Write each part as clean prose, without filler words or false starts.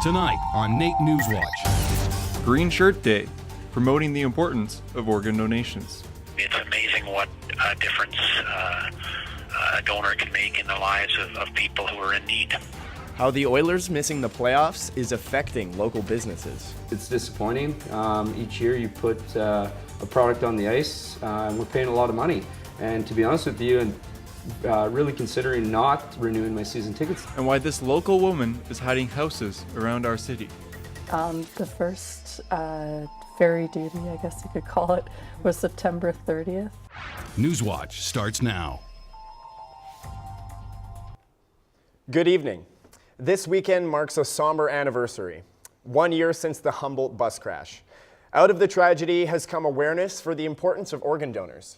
Tonight on NAIT NewsWatch. Green Shirt Day, promoting the importance of organ donations. It's amazing what difference a donor can make in the lives of people who are in need. How the Oilers missing the playoffs is affecting local businesses. It's disappointing. Each year you put a product on the ice, and we're paying a lot of money. And to be honest with you, and really considering not renewing my season tickets. And why this local woman is hiding houses around our city. The first ferry duty, I guess you could call it, was September 30th. NewsWatch starts now. Good evening. This weekend marks a somber anniversary. 1 year since the Humboldt bus crash. Out of the tragedy has come awareness for the importance of organ donors.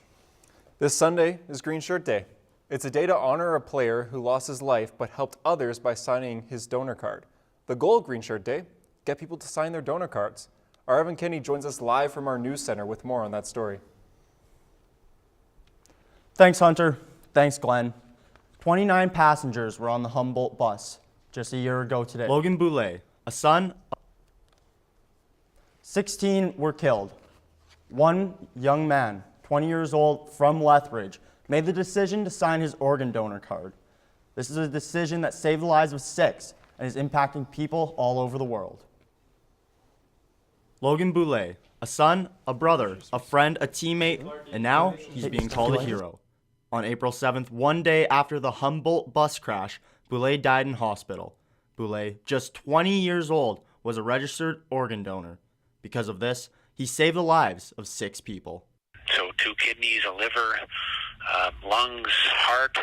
This Sunday is Green Shirt Day. It's a day to honor a player who lost his life but helped others by signing his donor card. The goal of Green Shirt Day, get people to sign their donor cards. Our Evan Kenny joins us live from our news center with more on that story. Thanks, Hunter. Thanks, Glenn. 29 passengers were on the Humboldt bus just a year ago today. Logan Boulay, a son. 16 were killed. One young man, 20 years old, from Lethbridge, made the decision to sign his organ donor card. This is a decision that saved the lives of 6 and is impacting people all over the world. Logan Boulay, a son, a brother, a friend, a teammate, and now he's being called a hero. On April 7th, one day after the Humboldt bus crash, Boulay died in hospital. Boulay, just 20 years old, was a registered organ donor. Because of this, he saved the lives of 6 people. So 2 kidneys, a liver, lungs, heart.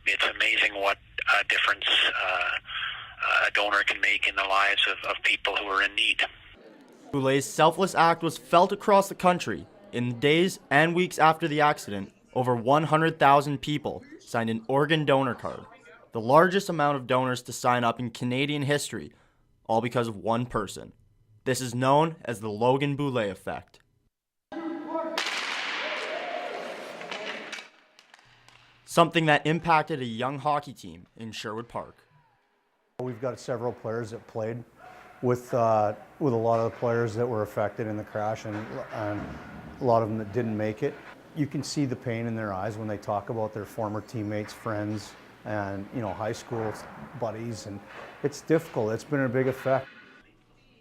It's amazing what difference a donor can make in the lives of people who are in need. Boulay's selfless act was felt across the country. In the days and weeks after the accident, over 100,000 people signed an organ donor card, the largest amount of donors to sign up in Canadian history, all because of one person. This is known as the Logan Boulay effect. Something that impacted a young hockey team in Sherwood Park. We've got several players that played with a lot of the players that were affected in the crash, and a lot of them that didn't make it. You can see the pain in their eyes when they talk about their former teammates, friends, and high school buddies, and it's difficult. It's been a big effect.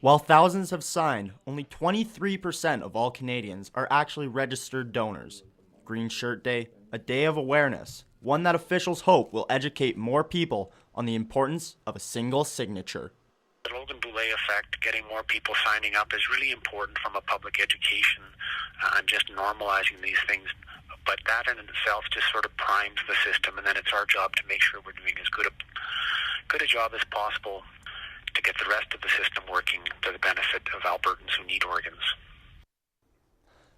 While thousands have signed, only 23% of all Canadians are actually registered donors. Green Shirt Day, a day of awareness, one that officials hope will educate more people on the importance of a single signature. The Logan Boulay effect, getting more people signing up, is really important from a public education and just normalizing these things. But that in itself just sort of primes the system, and then it's our job to make sure we're doing as good a job as possible to get the rest of the system working to the benefit of Albertans who need organs.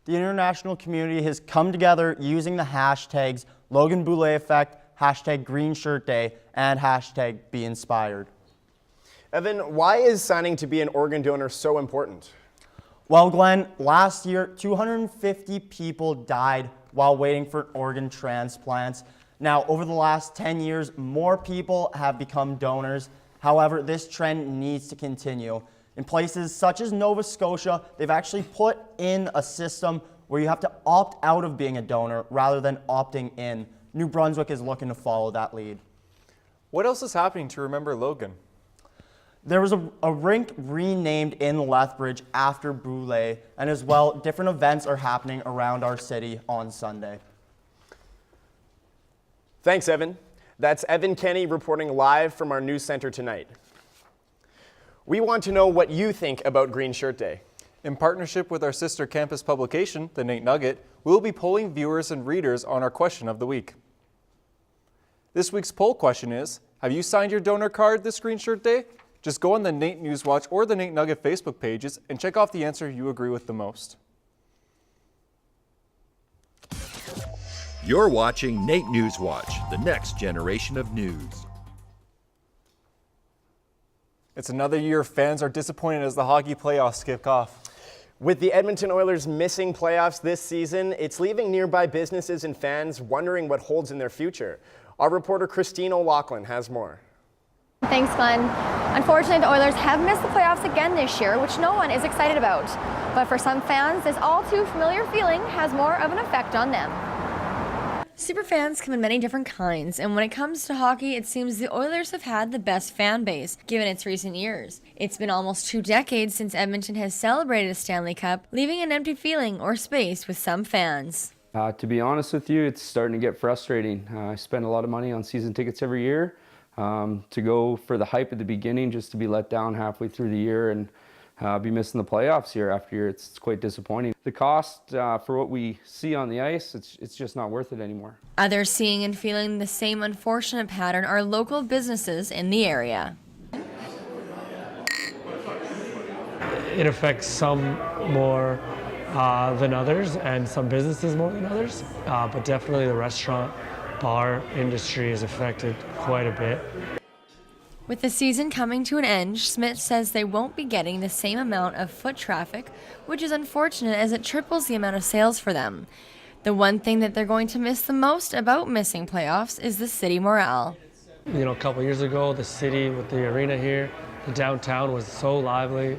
The international community has come together using the hashtags Logan Boulay Effect, hashtag Green Shirt Day, and hashtag Be Inspired. Evan, why is signing to be an organ donor so important? Well, Glenn, last year, 250 people died while waiting for organ transplants. Now, over the last 10 years, more people have become donors. However, this trend needs to continue. In places such as Nova Scotia, they've actually put in a system where you have to opt out of being a donor rather than opting in. New Brunswick is looking to follow that lead. What else is happening to remember Logan? There was a rink renamed in Lethbridge after Boulay, and as well, different events are happening around our city on Sunday. Thanks, Evan. That's Evan Kenny reporting live from our news center tonight. We want to know what you think about Green Shirt Day. In partnership with our sister campus publication, the NAIT Nugget, we'll be polling viewers and readers on our question of the week. This week's poll question is, have you signed your donor card this Green Shirt Day? Just go on the NAIT NewsWatch or the NAIT Nugget Facebook pages and check off the answer you agree with the most. You're watching NAIT NewsWatch, the next generation of news. It's another year fans are disappointed as the hockey playoffs kick off. With the Edmonton Oilers missing playoffs this season, it's leaving nearby businesses and fans wondering what holds in their future. Our reporter Christine O'Loughlin has more. Thanks, Glenn. Unfortunately, the Oilers have missed the playoffs again this year, which no one is excited about. But for some fans, this all too familiar feeling has more of an effect on them. Superfans come in many different kinds, and when it comes to hockey, it seems the Oilers have had the best fan base, given its recent years. It's been almost 2 decades since Edmonton has celebrated a Stanley Cup, leaving an empty feeling or space with some fans. To be honest with you, it's starting to get frustrating. I spend a lot of money on season tickets every year. To go for the hype at the beginning, just to be let down halfway through the year and be missing the playoffs year after year, it's quite disappointing. The cost for what we see on the ice, it's just not worth it anymore. Others seeing and feeling the same unfortunate pattern are local businesses in the area. It affects some more than others, and some businesses more than others, but definitely the restaurant, bar industry is affected quite a bit. With the season coming to an end, Schmidt says they won't be getting the same amount of foot traffic, which is unfortunate as it triples the amount of sales for them. The one thing that they're going to miss the most about missing playoffs is the city morale. You know, a couple years ago, the city with the arena here, the downtown was so lively.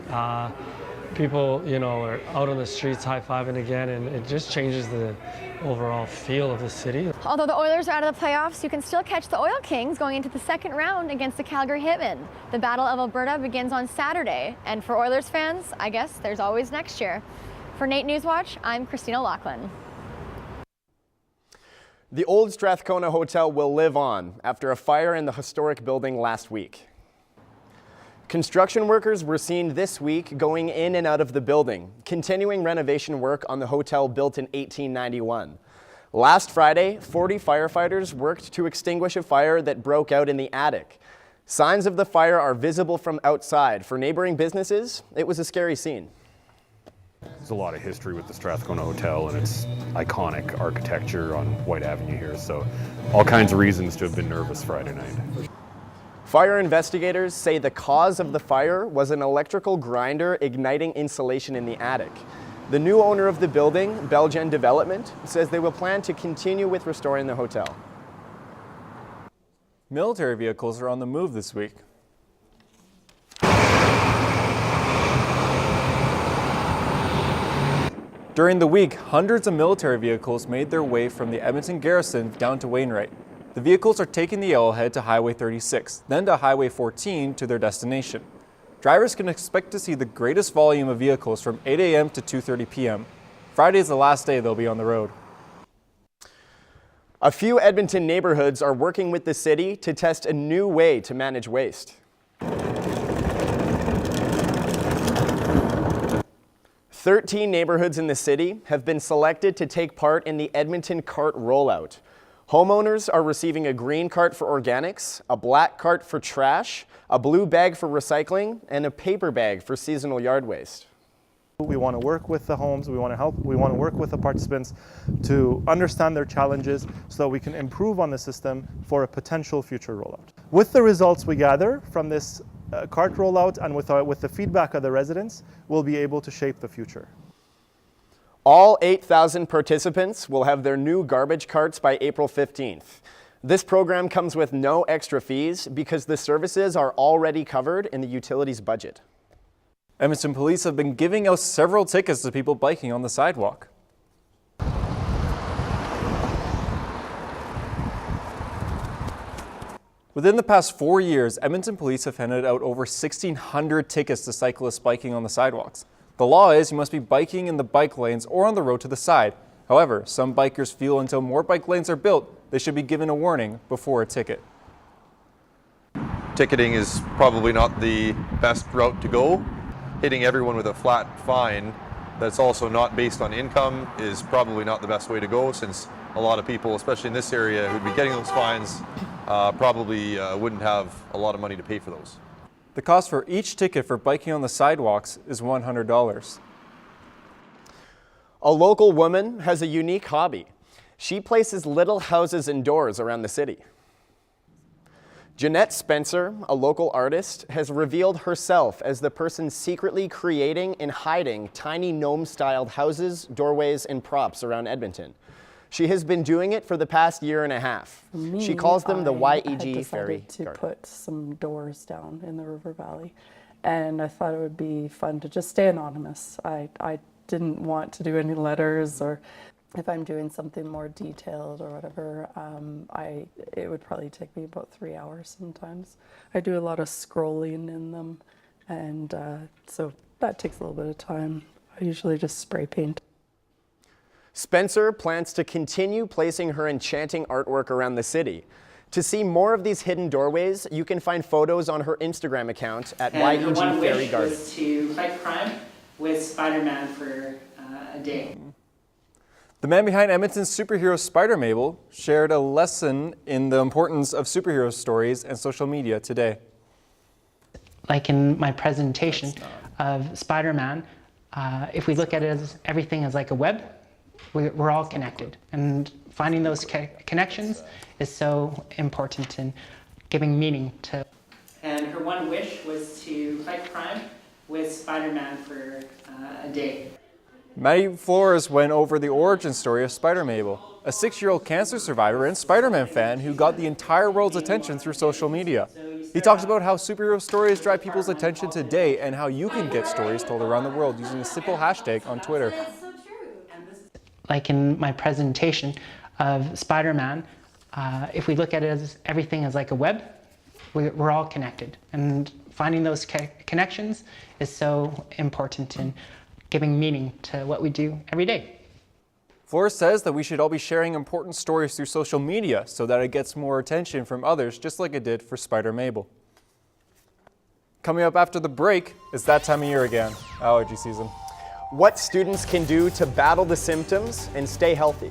People, you know, are out on the streets high-fiving again, and it just changes the overall feel of the city. Although the Oilers are out of the playoffs, you can still catch the Oil Kings going into the second round against the Calgary Hitmen. The Battle of Alberta begins on Saturday, and for Oilers fans, I guess there's always next year. For NAIT NewsWatch, I'm Christina Lachlan. The old Strathcona Hotel will live on after a fire in the historic building last week. Construction workers were seen this week going in and out of the building, continuing renovation work on the hotel built in 1891. Last Friday, 40 firefighters worked to extinguish a fire that broke out in the attic. Signs of the fire are visible from outside. For neighboring businesses, it was a scary scene. There's a lot of history with the Strathcona Hotel and its iconic architecture on White Avenue here, so all kinds of reasons to have been nervous Friday night. Fire investigators say the cause of the fire was an electrical grinder igniting insulation in the attic. The new owner of the building, Belgian Development, says they will plan to continue with restoring the hotel. Military vehicles are on the move this week. During the week, hundreds of military vehicles made their way from the Edmonton Garrison down to Wainwright. The vehicles are taking the yellowhead to Highway 36, then to Highway 14 to their destination. Drivers can expect to see the greatest volume of vehicles from 8 a.m. to 2:30 p.m. Friday is the last day they'll be on the road. A few Edmonton neighborhoods are working with the city to test a new way to manage waste. 13 neighborhoods in the city have been selected to take part in the Edmonton Cart Rollout. Homeowners are receiving a green cart for organics, a black cart for trash, a blue bag for recycling, and a paper bag for seasonal yard waste. We want to work with the homes, we want to help, we want to work with the participants to understand their challenges so that we can improve on the system for a potential future rollout. With the results we gather from this cart rollout and with the feedback of the residents, we'll be able to shape the future. All 8,000 participants will have their new garbage carts by April 15th. This program comes with no extra fees because the services are already covered in the utilities budget. Edmonton police have been giving out several tickets to people biking on the sidewalk. Within the past 4 years, Edmonton police have handed out over 1,600 tickets to cyclists biking on the sidewalks. The law is you must be biking in the bike lanes or on the road to the side. However, some bikers feel until more bike lanes are built, they should be given a warning before a ticket. Ticketing is probably not the best route to go. Hitting everyone with a flat fine that's also not based on income is probably not the best way to go, since a lot of people, especially in this area, who'd be getting those fines probably wouldn't have a lot of money to pay for those. The cost for each ticket for biking on the sidewalks is $100. A local woman has a unique hobby. She places little houses indoors around the city. Jeanette Spencer, a local artist, has revealed herself as the person secretly creating and hiding tiny gnome-styled houses, doorways, and props around Edmonton. She has been doing it for the past year and a half. She calls them the YEG Ferry to Garden. put some doors down in the river valley, and I thought it would be fun to just stay anonymous. I didn't want to do any letters, or if I'm doing something more detailed or whatever, it would probably take me about 3 hours sometimes. I do a lot of scrolling in them, and so that takes a little bit of time. I usually just spray paint. Spencer plans to continue placing her enchanting artwork around the city. To see more of these hidden doorways, you can find photos on her Instagram account at YEG Ferry Garden. Was to fight crime with Spider-Man for a day. The man behind Edmonton's superhero Spider Mabel shared a lesson in the importance of superhero stories and social media today. Like in my presentation of Spider-Man, if we look at it as everything as like a web, we're all connected, and finding those connections is so important in giving meaning to. And her one wish was to fight crime with Spider-Man for a day. Maddie Flores went over the origin story of Spider Mabel, a 6-year-old cancer survivor and Spider-Man fan who got the entire world's attention through social media. He talks about how superhero stories drive people's attention today and how you can get stories told around the world using a simple hashtag on Twitter. Like in my presentation of Spider-Man, if we look at it as everything as like a web, we're all connected, and finding those connections is so important in giving meaning to what we do every day. Flores says that we should all be sharing important stories through social media so that it gets more attention from others, just like it did for Spider Mabel. Coming up after the break, it's that time of year again, allergy season. What students can do to battle the symptoms and stay healthy.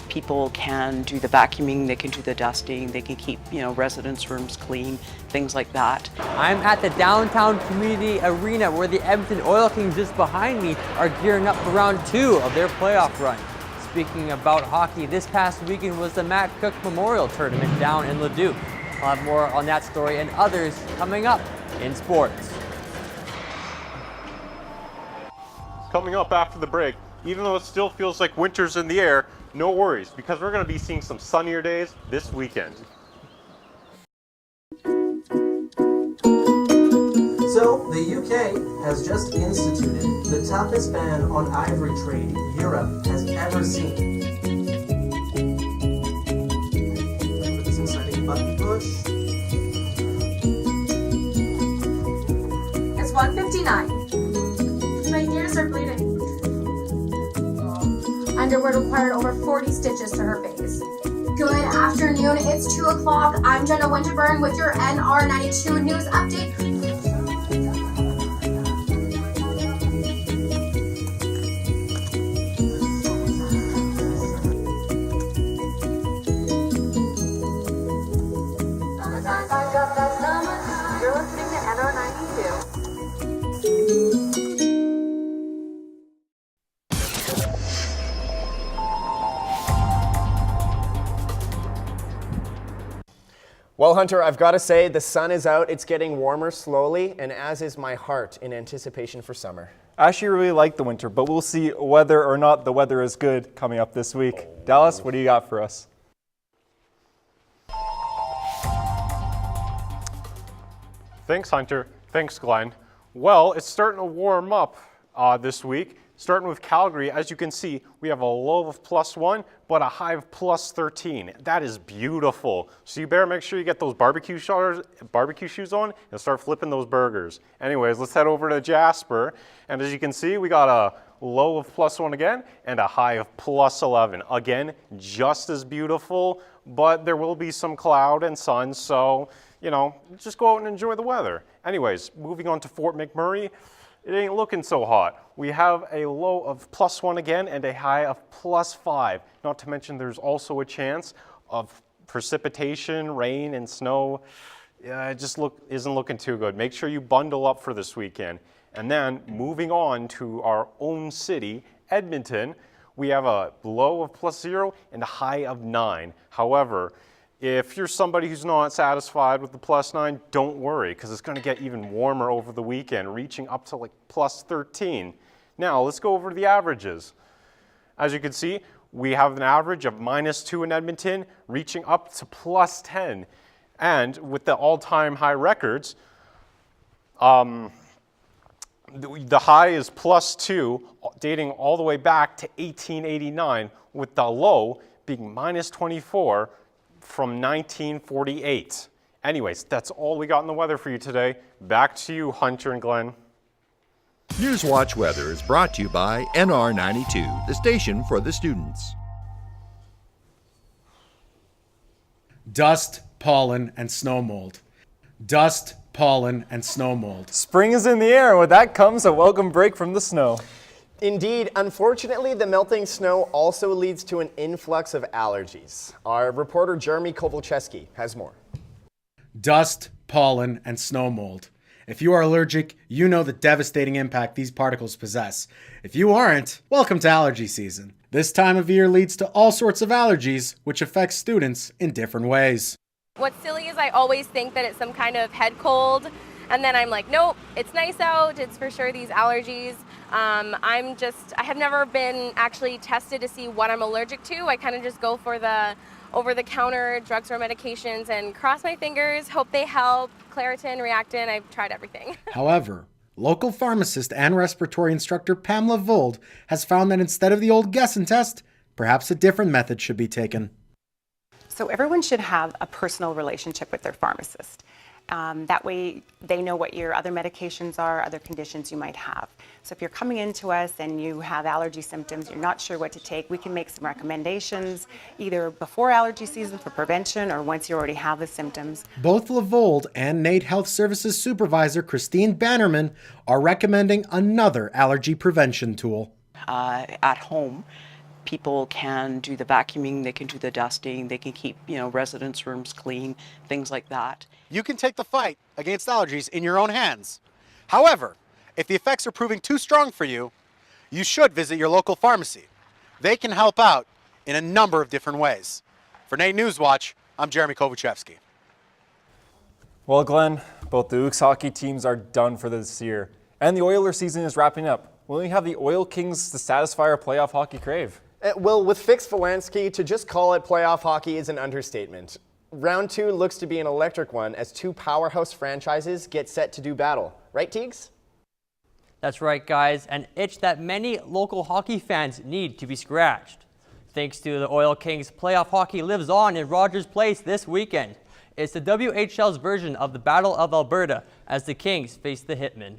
People can do the vacuuming, they can do the dusting, they can keep, residence rooms clean, things like that. I'm at the downtown community arena where the Edmonton Oil Kings just behind me are gearing up for round 2 of their playoff run. Speaking about hockey, this past weekend was the Matt Cook Memorial Tournament down in Leduc. I'll have more on that story and others coming up in sports. Coming up after the break, even though it still feels like winter's in the air, no worries, because we're going to be seeing some sunnier days this weekend. So, the UK has just instituted the toughest ban on ivory trade Europe has ever seen. Put this inside a button push. It's 1:59. My ears are bleeding. Underwear required over 40 stitches to her face. Good afternoon, it's 2 o'clock. I'm Jenna Winterburn with your NR92 News Update. You're listening to NR92. Well, Hunter, I've got to say, the sun is out, it's getting warmer slowly, and as is my heart in anticipation for summer. I actually really like the winter, but we'll see whether or not the weather is good coming up this week. Dallas, what do you got for us? Thanks, Hunter. Thanks, Glenn. Well, it's starting to warm up this week. Starting with Calgary, as you can see, we have a low of +1, but a high of +13. That is beautiful. So you better make sure you get those barbecue shoes on and start flipping those burgers. Anyways, let's head over to Jasper. And as you can see, we got a low of +1 again and a high of +11. Again, just as beautiful, but there will be some cloud and sun, so, just go out and enjoy the weather. Anyways, moving on to Fort McMurray. It ain't looking so hot. We have a low of +1 again and a high of +5. Not to mention there's also a chance of precipitation, rain, and snow. It just isn't looking too good. Make sure you bundle up for this weekend. And then moving on to our own city, Edmonton, we have a low of +0 and a high of 9. However, if you're somebody who's not satisfied with the +9, don't worry, because it's going to get even warmer over the weekend, reaching up to like +13. Now let's go over the averages. As you can see, we have an average of -2 in Edmonton, reaching up to +10. And with the all-time high records, the high is +2, dating all the way back to 1889, with the low being -24 from 1948. Anyways, that's all we got in the weather for you today. Back to you, Hunter and Glenn. NewsWatch Weather is brought to you by NR92, the station for the students. Dust, pollen, and snow mold. Dust, pollen, and snow mold. Spring is in the air, and with that comes a welcome break from the snow. Indeed, unfortunately, the melting snow also leads to an influx of allergies. Our reporter Jeremy Kovalcheski has more. Dust, pollen, and snow mold. If you are allergic, you know the devastating impact these particles possess. If you aren't, welcome to allergy season. This time of year leads to all sorts of allergies, which affects students in different ways. What's silly is I always think that it's some kind of head cold, and then I'm like, nope, it's nice out, it's for sure these allergies. I have never been actually tested to see what I'm allergic to. I kind of just go for the over-the-counter drugs or medications and cross my fingers, hope they help. Claritin, Reactin, I've tried everything. However, local pharmacist and respiratory instructor Pamela Vold has found that instead of the old guess and test, perhaps a different method should be taken. So everyone should have a personal relationship with their pharmacist. That way they know what your other medications are, other conditions you might have. So if you're coming into us and you have allergy symptoms, you're not sure what to take, we can make some recommendations either before allergy season for prevention or once you already have the symptoms. Both LaVold and NAIT Health Services Supervisor Christine Bannerman are recommending another allergy prevention tool. At home, people can do the vacuuming, they can do the dusting, they can keep, residence rooms clean, things like that. You can take the fight against allergies in your own hands. However, if the effects are proving too strong for you, you should visit your local pharmacy. They can help out in a number of different ways. For NAIT NewsWatch, I'm Jeremy Kovalcheski. Well, Glenn, both the Ooks hockey teams are done for this year, and the Oilers season is wrapping up. Will we have the Oil Kings to satisfy our playoff hockey crave? Well, with Fix Volansky, to just call it playoff hockey is an understatement. Round 2 looks to be an electric one as two powerhouse franchises get set to do battle. Right, Teagues? That's right, guys. An itch that many local hockey fans need to be scratched. Thanks to the Oil Kings, playoff hockey lives on in Rogers Place this weekend. It's the WHL's version of the Battle of Alberta as the Kings face the Hitmen.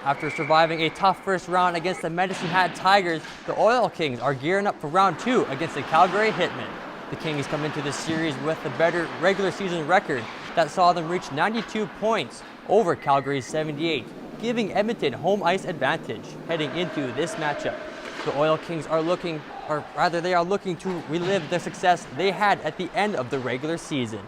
After surviving a tough first round against the Medicine Hat Tigers, the Oil Kings are gearing up for round 2 against the Calgary Hitmen. The Kings come into this series with a better regular season record that saw them reach 92 points over Calgary's 78, giving Edmonton home ice advantage heading into this matchup. The Oil Kings are looking to relive the success they had at the end of the regular season.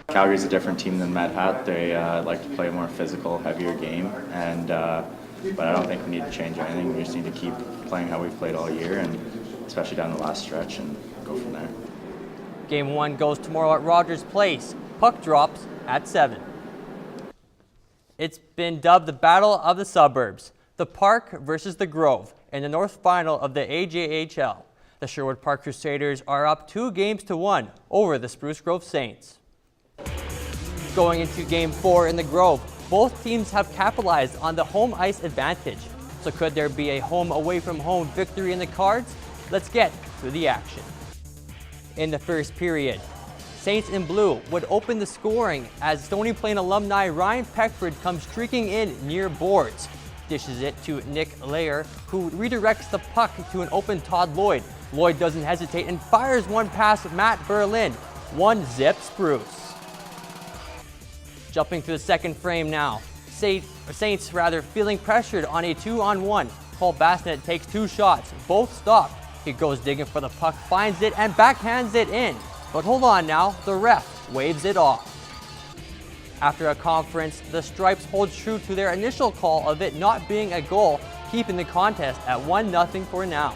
Calgary's a different team than Mad Hat. They like to play a more physical, heavier game, and but I don't think we need to change anything. We just need to keep playing how we've played all year, and especially down the last stretch, and go from there. Game 1 goes tomorrow at Rogers Place. Puck drops at 7. It's been dubbed the Battle of the Suburbs, the Park versus the Grove, in the North Final of the AJHL. The Sherwood Park Crusaders are up 2-1 over the Spruce Grove Saints. Going into Game 4 in the Grove, both teams have capitalized on the home ice advantage. So could there be a home away from home victory in the cards? Let's get to the action. In the first period, Saints in blue would open the scoring as Stony Plain alumni Ryan Peckford comes streaking in near boards. Dishes it to Nick Lair, who redirects the puck to an open Todd Lloyd. Lloyd doesn't hesitate and fires one past Matt Berlin. 1-0 Spruce. Jumping to the second frame now. Saints feeling pressured on a 2-on-1. Cole Bassett takes 2 shots, both stopped. He goes digging for the puck, finds it, and backhands it in. But hold on now, the ref waves it off. After a conference, the Stripes hold true to their initial call of it not being a goal, keeping the contest at 1-0 for now.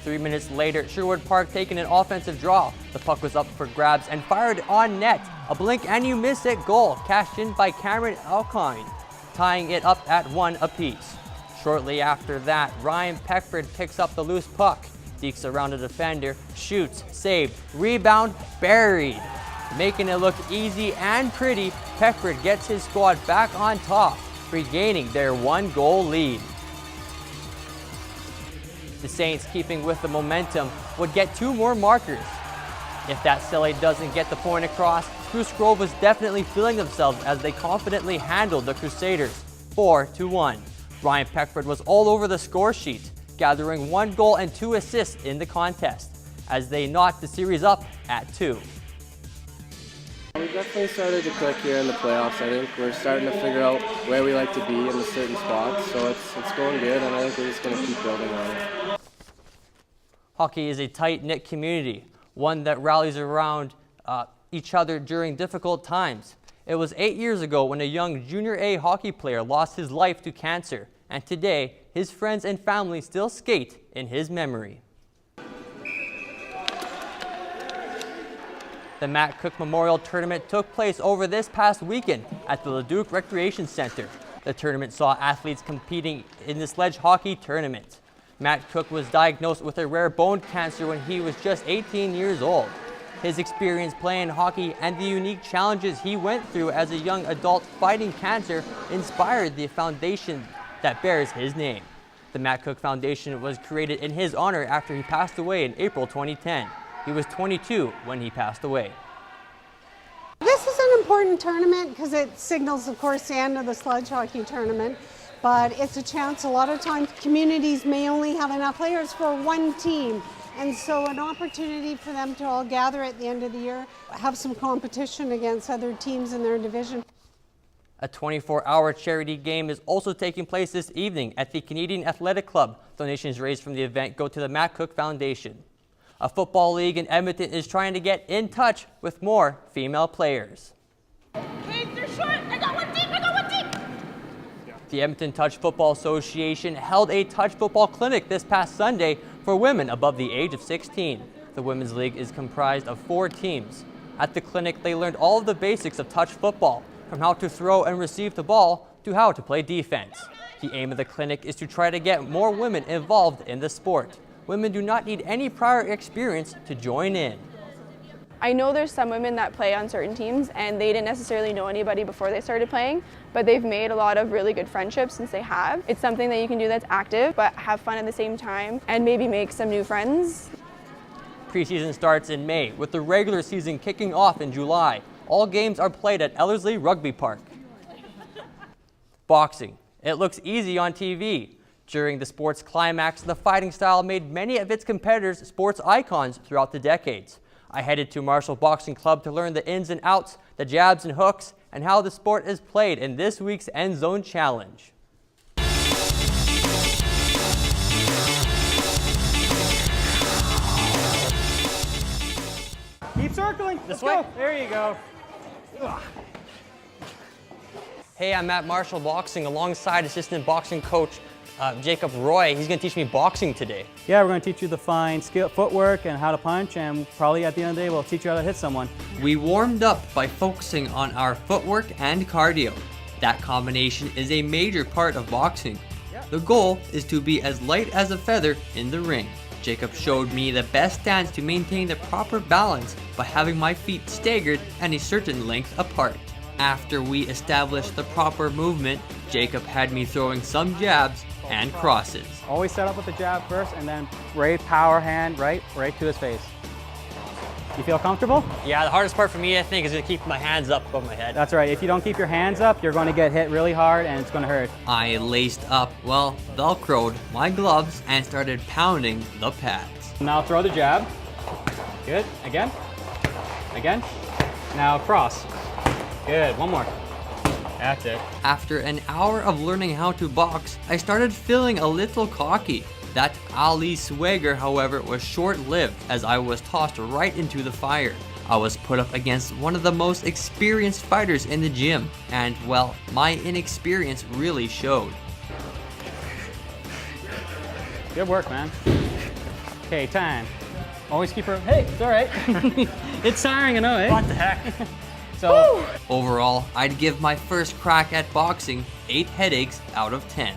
3 minutes later, Sherwood Park taking an offensive draw. The puck was up for grabs and fired on net. A blink and you miss it goal, cashed in by Cameron Alkine, tying it up at 1 apiece. Shortly after that, Ryan Peckford picks up the loose puck. Dekes around the defender, shoots, saved, rebound, buried. Making it look easy and pretty, Peckford gets his squad back on top, regaining their 1-goal lead. The Saints, keeping with the momentum, would get 2 more markers. If that silly doesn't get the point across, Spruce Grove was definitely feeling themselves as they confidently handled the Crusaders, 4-1. Ryan Peckford was all over the score sheet, gathering 1 goal and 2 assists in the contest, as they knocked the series up at 2. We definitely started to click here in the playoffs. I think we're starting to figure out where we like to be in the certain spots, so it's going good, and I think we're just going to keep building on it. Hockey is a tight-knit community, one that rallies around each other during difficult times. It was 8 years ago when a young Junior A hockey player lost his life to cancer, and today his friends and family still skate in his memory. The Matt Cook Memorial Tournament took place over this past weekend at the Leduc Recreation Center. The tournament saw athletes competing in the sledge hockey tournament. Matt Cook was diagnosed with a rare bone cancer when he was just 18 years old. His experience playing hockey and the unique challenges he went through as a young adult fighting cancer inspired the foundation that bears his name. The Matt Cook Foundation was created in his honor after he passed away in April 2010. He was 22 when he passed away. This is an important tournament because it signals, of course, the end of the sledge hockey tournament, but it's a chance. A lot of times communities may only have enough players for 1 team, and so an opportunity for them to all gather at the end of the year, have some competition against other teams in their division. A 24-hour charity game is also taking place this evening at the Canadian Athletic Club. Donations raised from the event go to the Matt Cook Foundation. A football league in Edmonton is trying to get in touch with more female players. Kate, they're short. I got 1 deep. I got 1 deep. The Edmonton Touch Football Association held a touch football clinic this past Sunday for women above the age of 16. The women's league is comprised of 4 teams. At the clinic, they learned all of the basics of touch football, from how to throw and receive the ball to how to play defense. The aim of the clinic is to try to get more women involved in the sport. Women do not need any prior experience to join in. I know there's some women that play on certain teams and they didn't necessarily know anybody before they started playing, but they've made a lot of really good friendships since they have. It's something that you can do that's active, but have fun at the same time and maybe make some new friends. Preseason starts in May, with the regular season kicking off in July. All games are played at Ellerslie Rugby Park. Boxing. It looks easy on TV. During the sport's climax, the fighting style made many of its competitors sports icons throughout the decades. I headed to Marshall Boxing Club to learn the ins and outs, the jabs and hooks, and how the sport is played in this week's End Zone Challenge. Keep circling. Let's go. There you go. Ugh. Hey, I'm at Marshall Boxing alongside assistant boxing coach Jacob Roy. He's going to teach me boxing today. Yeah, we're going to teach you the fine footwork and how to punch, and probably at the end of the day, we'll teach you how to hit someone. We warmed up by focusing on our footwork and cardio. That combination is a major part of boxing. The goal is to be as light as a feather in the ring. Jacob showed me the best stance to maintain the proper balance by having my feet staggered and a certain length apart. After we established the proper movement, Jacob had me throwing some jabs and crosses. Always set up with the jab first and then right power hand right to his face. You feel comfortable? Yeah, the hardest part for me, I think, is to keep my hands up above my head. That's right. If you don't keep your hands up, you're going to get hit really hard and it's going to hurt. I laced up, velcroed my gloves and started pounding the pads. Now throw the jab. Good. Again. Again. Now cross. Good. One more. That's it. After an hour of learning how to box, I started feeling a little cocky. That Ali swagger, however, was short-lived as I was tossed right into the fire. I was put up against one of the most experienced fighters in the gym, and well, my inexperience really showed. Good work, man. Okay, time. Always keep her. Hey, it's all right. It's tiring, I know, eh? What the heck? So, Overall, I'd give my first crack at boxing 8 headaches out of 10.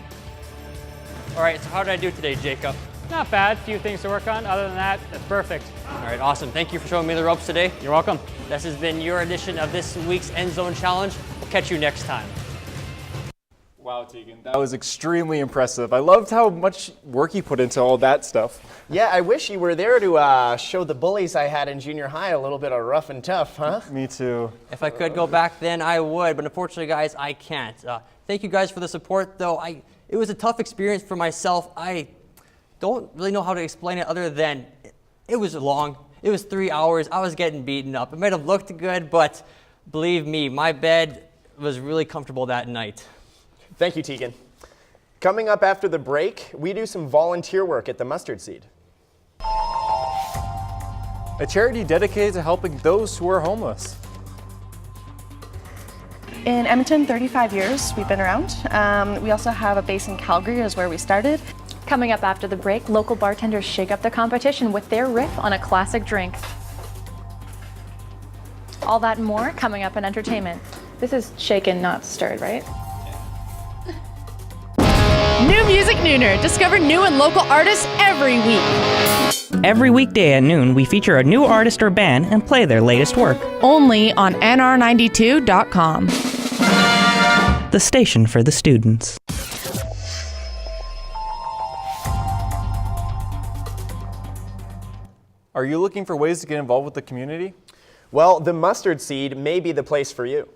all right, so how did I do today, Jacob? Not bad. Few things to work on. Other than that, that's perfect. All right, awesome. Thank you for showing me the ropes today. You're welcome. This has been your edition of this week's End Zone Challenge. We'll catch you next time. Wow, Tegan, that was extremely impressive. I loved how much work you put into all that stuff. Yeah, I wish you were there to show the bullies I had in junior high a little bit of rough and tough, huh? Me too. If I could go back then, I would, but unfortunately, guys, I can't. Thank you guys for the support, though. It was a tough experience for myself. I don't really know how to explain it other than it was long. It was 3 hours. I was getting beaten up. It might have looked good, but believe me, my bed was really comfortable that night. Thank you, Tegan. Coming up after the break, we do some volunteer work at the Mustard Seed. A charity dedicated to helping those who are homeless. In Edmonton, 35 years we've been around. We also have a base in Calgary, is where we started. Coming up after the break, local bartenders shake up the competition with their riff on a classic drink. All that and more coming up in entertainment. This is shaken, not stirred, right? New Music Nooner. Discover new and local artists every week. Every weekday at noon, we feature a new artist or band and play their latest work. Only on nr92.com. The station for the students. Are you looking for ways to get involved with the community? Well, the Mustard Seed may be the place for you.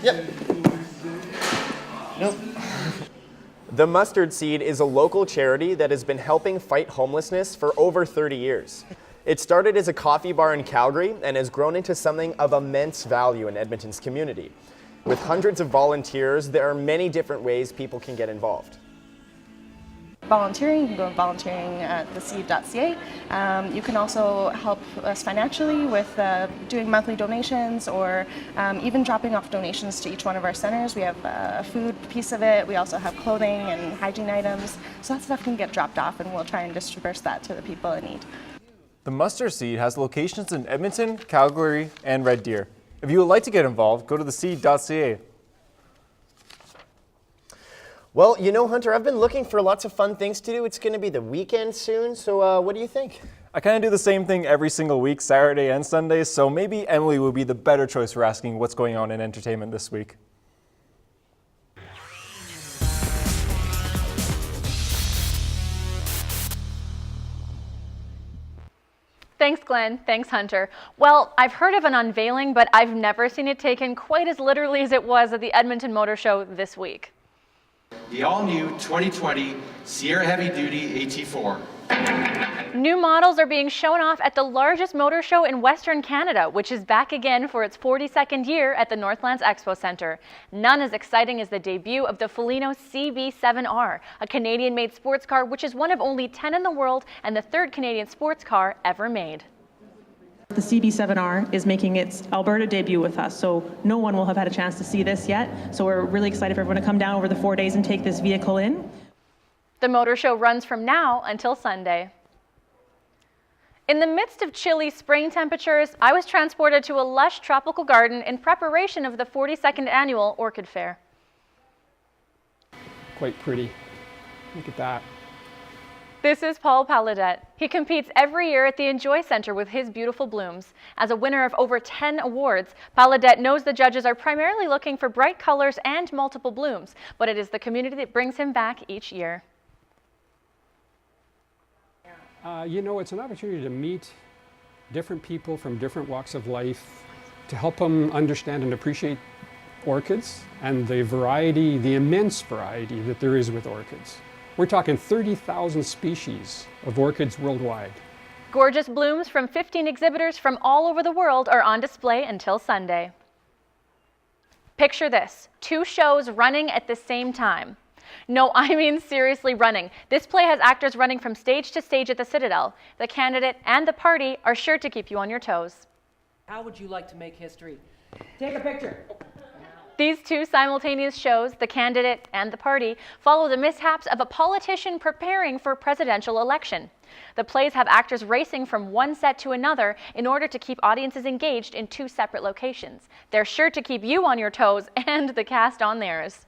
Yep. Nope. The Mustard Seed is a local charity that has been helping fight homelessness for over 30 years. It started as a coffee bar in Calgary and has grown into something of immense value in Edmonton's community. With hundreds of volunteers, there are many different ways people can get involved. Volunteering, you can go volunteering at theseed.ca. You can also help us financially with doing monthly donations or even dropping off donations to each one of our centers. We have a food piece of it. We also have clothing and hygiene items. So that stuff can get dropped off and we'll try and disperse that to the people in need. The Mustard Seed has locations in Edmonton, Calgary, and Red Deer. If you would like to get involved, go to theseed.ca. Well, you know, Hunter, I've been looking for lots of fun things to do. It's going to be the weekend soon, so what do you think? I kind of do the same thing every single week, Saturday and Sunday, so maybe Emily would be the better choice for asking what's going on in entertainment this week. Thanks, Glenn. Thanks, Hunter. Well, I've heard of an unveiling, but I've never seen it taken quite as literally as it was at the Edmonton Motor Show this week. The all-new 2020 Sierra Heavy Duty AT4. New models are being shown off at the largest motor show in Western Canada, which is back again for its 42nd year at the Northlands Expo Centre. None as exciting as the debut of the Felino CB7R, a Canadian-made sports car which is one of only 10 in the world and the third Canadian sports car ever made. The CB7R is making its Alberta debut with us, so no one will have had a chance to see this yet. So we're really excited for everyone to come down over the 4 days and take this vehicle in. The motor show runs from now until Sunday. In the midst of chilly spring temperatures, I was transported to a lush tropical garden in preparation of the 42nd annual Orchid Fair. Quite pretty. Look at that. This is Paul Paladette. He competes every year at the Enjoy Center with his beautiful blooms. As a winner of over 10 awards, Paladette knows the judges are primarily looking for bright colors and multiple blooms, but it is the community that brings him back each year. You know, it's an opportunity to meet different people from different walks of life, to help them understand and appreciate orchids and the variety, the immense variety that there is with orchids. We're talking 30,000 species of orchids worldwide. Gorgeous blooms from 15 exhibitors from all over the world are on display until Sunday. Picture this, 2 shows running at the same time. No, I mean seriously running. This play has actors running from stage to stage at the Citadel. The candidate and the party are sure to keep you on your toes. How would you like to make history? Take a picture. These two simultaneous shows, The Candidate and The Party, follow the mishaps of a politician preparing for a presidential election. The plays have actors racing from one set to another in order to keep audiences engaged in two separate locations. They're sure to keep you on your toes and the cast on theirs.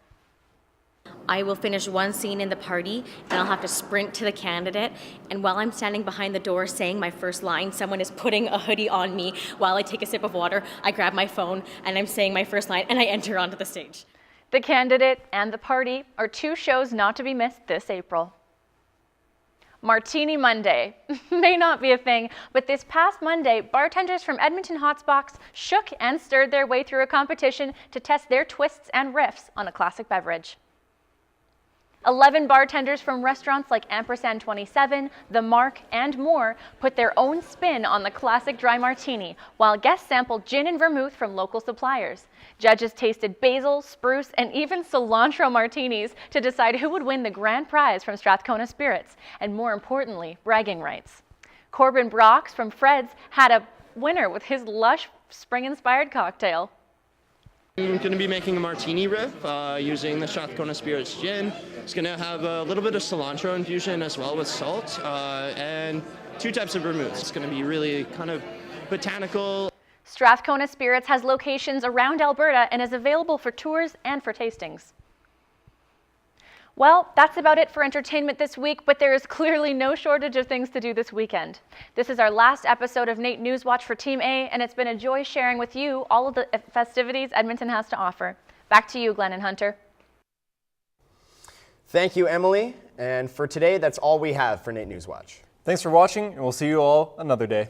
I will finish one scene in The Party and I'll have to sprint to The Candidate, and while I'm standing behind the door saying my first line, someone is putting a hoodie on me while I take a sip of water. I grab my phone and I'm saying my first line and I enter onto the stage. The Candidate and The Party are two shows not to be missed this April. Martini Monday may not be a thing, but this past Monday, bartenders from Edmonton Hotspots shook and stirred their way through a competition to test their twists and riffs on a classic beverage. 11 bartenders from restaurants like Ampersand 27, The Mark, and more put their own spin on the classic dry martini, while guests sampled gin and vermouth from local suppliers. Judges tasted basil, spruce, and even cilantro martinis to decide who would win the grand prize from Strathcona Spirits, and more importantly, bragging rights. Corbin Brox from Fred's had a winner with his lush spring-inspired cocktail. I'm going to be making a martini riff using the Strathcona Spirits gin. It's going to have a little bit of cilantro infusion as well with salt and 2 types of vermouth. It's going to be really kind of botanical. Strathcona Spirits has locations around Alberta and is available for tours and for tastings. Well, that's about it for entertainment this week, but there is clearly no shortage of things to do this weekend. This is our last episode of NAIT NewsWatch for Team A, and it's been a joy sharing with you all of the festivities Edmonton has to offer. Back to you, Glenn and Hunter. Thank you, Emily. And for today, that's all we have for NAIT NewsWatch. Thanks for watching, and we'll see you all another day.